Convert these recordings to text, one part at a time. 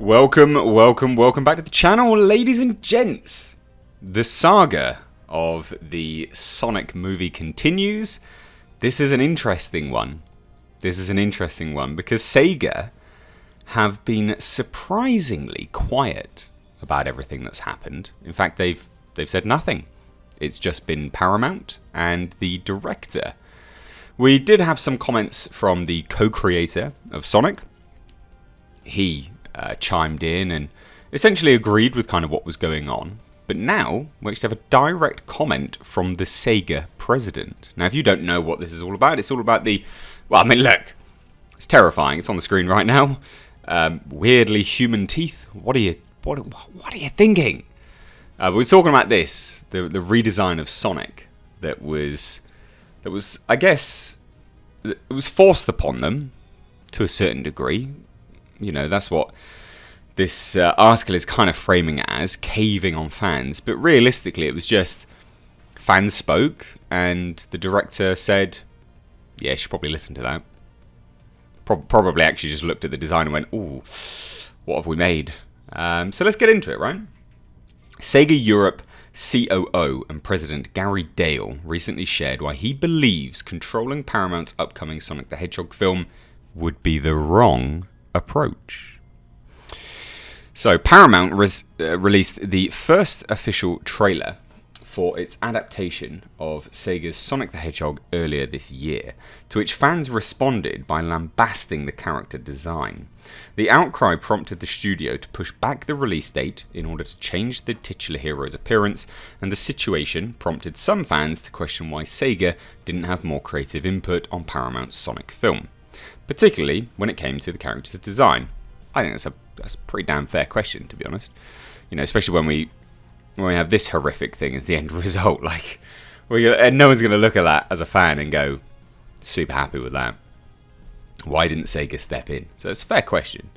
Welcome back to the channel, ladies and gents. The saga of the Sonic movie continues. This is an interesting one. Because SEGA have been surprisingly quiet about everything that's happened. In fact, they've said nothing. It's just been Paramount and the director. We did have some comments from the co-creator of Sonic. He chimed in and essentially agreed with kind of what was going on. But now we actually have a direct comment from the SEGA president. Now, if you don't know what this is all about, it's all about the... Well, I mean, look, it's terrifying. It's on the screen right now. Weirdly human teeth. What are you thinking? We're talking about this, the redesign of Sonic that was, I guess, it was forced upon them to a certain degree. You know, that's what this article is kind of framing it as, caving on fans. But realistically, it was just fans spoke and the director said, yeah, you should probably listen to that. Probably actually just looked at the design and went, ooh, what have we made? So let's get into it, right? SEGA Europe COO and President Gary Dale recently shared why he believes controlling Paramount's upcoming Sonic the Hedgehog film would be the wrong approach. So Paramount released the first official trailer for its adaptation of Sega's Sonic the Hedgehog earlier this year, to which fans responded by lambasting the character design. The outcry prompted the studio to push back the release date in order to change the titular hero's appearance, and the situation prompted some fans to question why Sega didn't have more creative input on Paramount's Sonic film, particularly when it came to the character's design. I think that's a pretty damn fair question, to be honest. You know, especially when we have this horrific thing as the end result. Like, and no one's going to look at that as a fan and go, super happy with that. Why didn't Sega step in? So it's a fair question.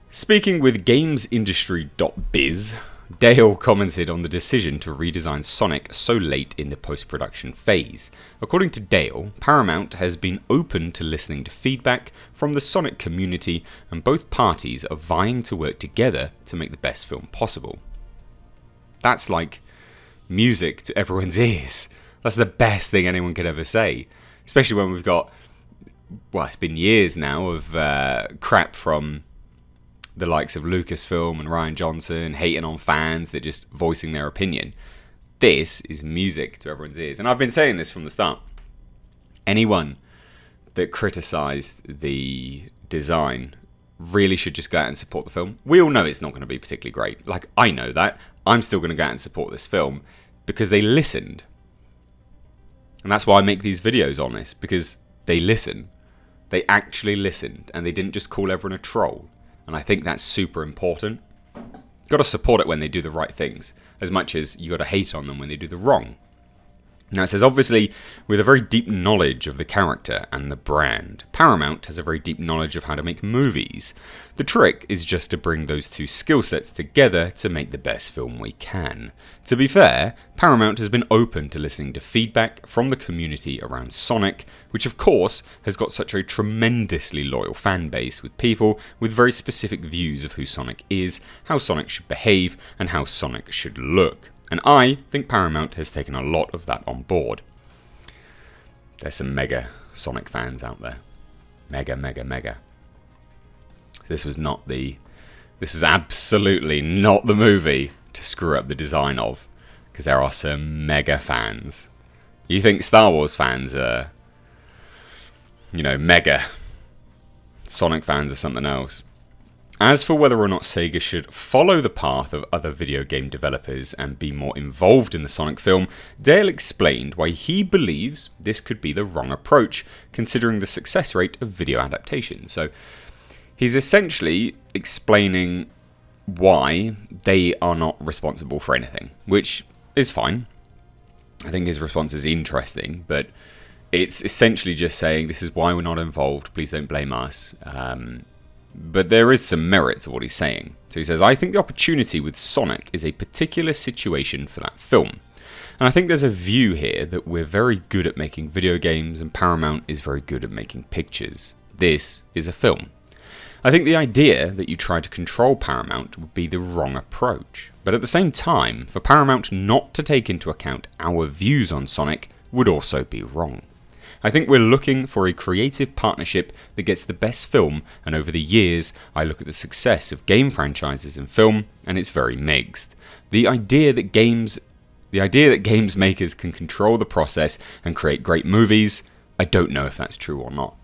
Speaking with GamesIndustry.biz, Dale commented on the decision to redesign Sonic so late in the post-production phase. According to Dale, Paramount has been open to listening to feedback from the Sonic community, and both parties are vying to work together to make the best film possible. That's like music to everyone's ears. That's the best thing anyone could ever say. Especially when we've got, well, it's been years now of crap from the likes of Lucasfilm and Rian Johnson hating on fans, they're just voicing their opinion. This is music to everyone's ears. And I've been saying this from the start. Anyone that criticised the design really should just go out and support the film. We all know it's not going to be particularly great. Like, I know that. I'm still going to go out and support this film because they listened. And that's why I make these videos on this, because they listen. They actually listened, and they didn't just call everyone a troll. And I think that's super important. Got to support it when they do the right things, as much as you got to hate on them when they do the wrong. Now it says, obviously, with a very deep knowledge of the character and the brand, Paramount has a very deep knowledge of how to make movies. The trick is just to bring those two skill sets together to make the best film we can. To be fair, Paramount has been open to listening to feedback from the community around Sonic, which of course has got such a tremendously loyal fan base with people with very specific views of who Sonic is, how Sonic should behave, and how Sonic should look. And I think Paramount has taken a lot of that on board. There's some mega Sonic fans out there. Mega. This was absolutely not the movie to screw up the design of, because there are some mega fans. You think Star Wars fans are, mega. Sonic fans are something else. As for whether or not Sega should follow the path of other video game developers and be more involved in the Sonic film, Dale explained why he believes this could be the wrong approach, considering the success rate of video adaptations. So he's essentially explaining why they are not responsible for anything, which is fine. I think his response is interesting, but it's essentially just saying this is why we're not involved, please don't blame us. But there is some merit to what he's saying. So he says, I think the opportunity with Sonic is a particular situation for that film. And I think there's a view here that we're very good at making video games and Paramount is very good at making pictures. This is a film. I think the idea that you try to control Paramount would be the wrong approach. But at the same time, for Paramount not to take into account our views on Sonic would also be wrong. I think we're looking for a creative partnership that gets the best film, and over the years, I look at the success of game franchises in film, and it's very mixed. The idea that games makers can control the process and create great movies, I don't know if that's true or not.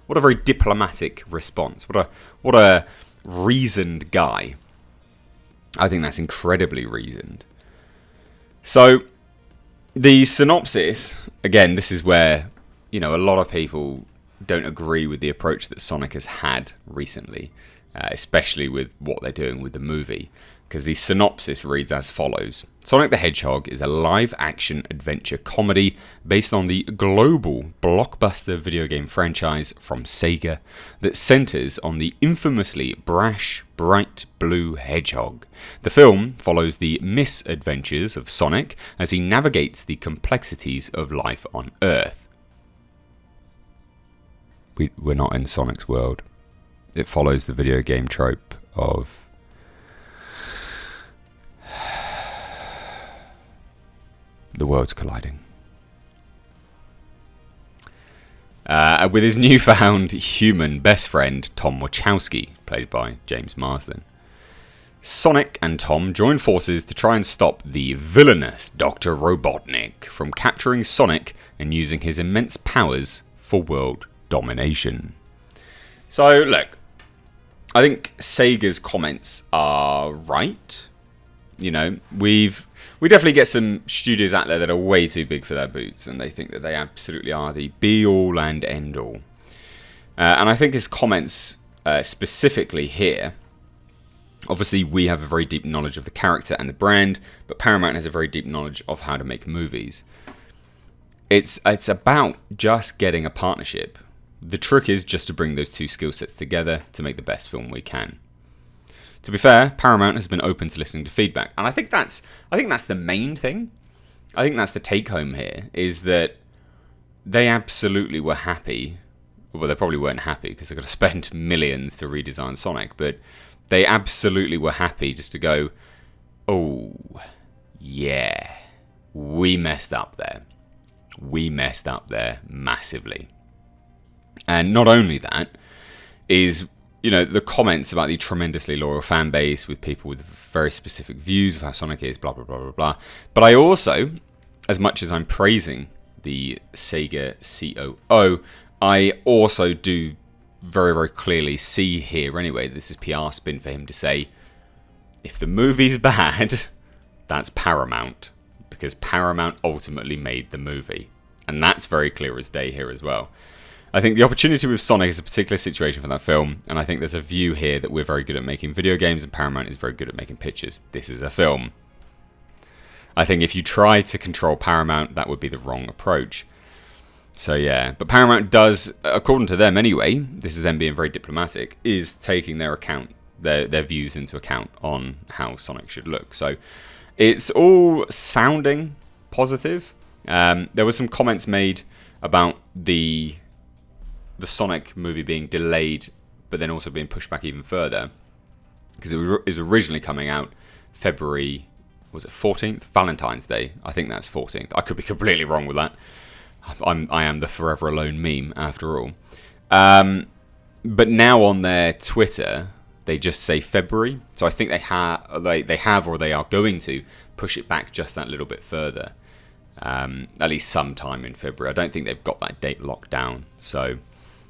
What a very diplomatic response. What a reasoned guy. I think that's incredibly reasoned. So, the synopsis, again, this is where, a lot of people don't agree with the approach that Sonic has had recently, especially with what they're doing with the movie, because the synopsis reads as follows. Sonic the Hedgehog is a live-action adventure comedy based on the global blockbuster video game franchise from SEGA that centers on the infamously brash, bright blue hedgehog. The film follows the misadventures of Sonic as he navigates the complexities of life on Earth. We're not in Sonic's world. It follows the video game trope of the worlds colliding. With his newfound human best friend, Tom Wachowski, played by James Marsden. Sonic and Tom join forces to try and stop the villainous Dr. Robotnik from capturing Sonic and using his immense powers for world domination. So, look, I think Sega's comments are right. We definitely get some studios out there that are way too big for their boots, and they think that they absolutely are the be-all and end-all. And I think his comments specifically here, obviously we have a very deep knowledge of the character and the brand, but Paramount has a very deep knowledge of how to make movies. It's about just getting a partnership. The trick is just to bring those two skill sets together to make the best film we can. To be fair, Paramount has been open to listening to feedback, and I think that's the main thing. I think that's the take home here, is that they absolutely were happy. Well, they probably weren't happy because they've got to spend millions to redesign Sonic, but they absolutely were happy just to go, oh, yeah, we messed up there. We messed up there massively. And not only that, is the comments about the tremendously loyal fan base with people with very specific views of how Sonic is, blah, blah, blah, blah, blah. But I also, as much as I'm praising the Sega COO, I also do very, very clearly see here, anyway, this is PR spin for him to say, if the movie's bad, that's Paramount, because Paramount ultimately made the movie. And that's very clear as day here as well. I think the opportunity with Sonic is a particular situation for that film, and I think there's a view here that we're very good at making video games and Paramount is very good at making pictures. This is a film. I think if you try to control Paramount, that would be the wrong approach. So yeah, but Paramount does, according to them anyway, this is them being very diplomatic, is taking their views into account on how Sonic should look. So it's all sounding positive. There were some comments made about the Sonic movie being delayed, but then also being pushed back even further, because it was originally coming out February, was it 14th? Valentine's Day. I think that's 14th. I could be completely wrong with that. I am the Forever Alone meme, after all. But now on their Twitter, they just say February. So I think they have or they are going to push it back just that little bit further. At least sometime in February. I don't think they've got that date locked down. So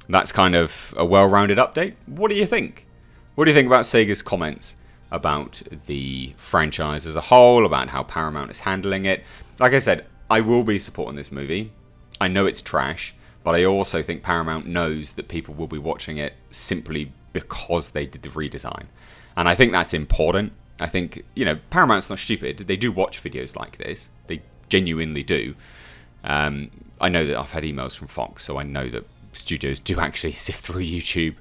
that's kind of a well-rounded update. What do you think? What do you think about Sega's comments about the franchise as a whole, about how Paramount is handling it? Like I said, I will be supporting this movie. I know it's trash, but I also think Paramount knows that people will be watching it simply because they did the redesign. And I think that's important. I think, Paramount's not stupid. They do watch videos like this. They genuinely do. I know that I've had emails from Fox, so I know that studios do actually sift through YouTube.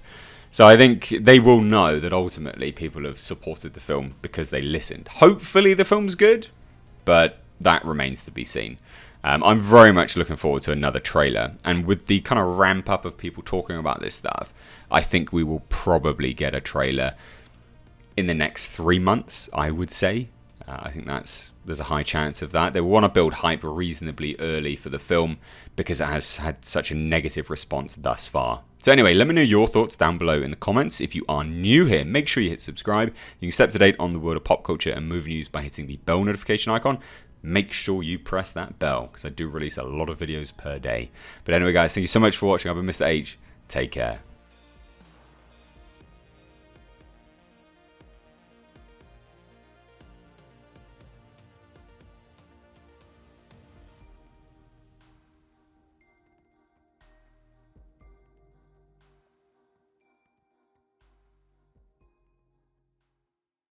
So I think they will know that ultimately people have supported the film because they listened. Hopefully the film's good, but that remains to be seen. I'm very much looking forward to another trailer, and with the kind of ramp up of people talking about this stuff, I think we will probably get a trailer in the next 3 months, I would say. I think there's a high chance of that. They want to build hype reasonably early for the film because it has had such a negative response thus far. So anyway, let me know your thoughts down below in the comments. If you are new here, make sure you hit subscribe. You can stay up to date on the world of pop culture and movie news by hitting the bell notification icon. Make sure you press that bell because I do release a lot of videos per day. But anyway, guys, thank you so much for watching. I've been Mr. H. Take care.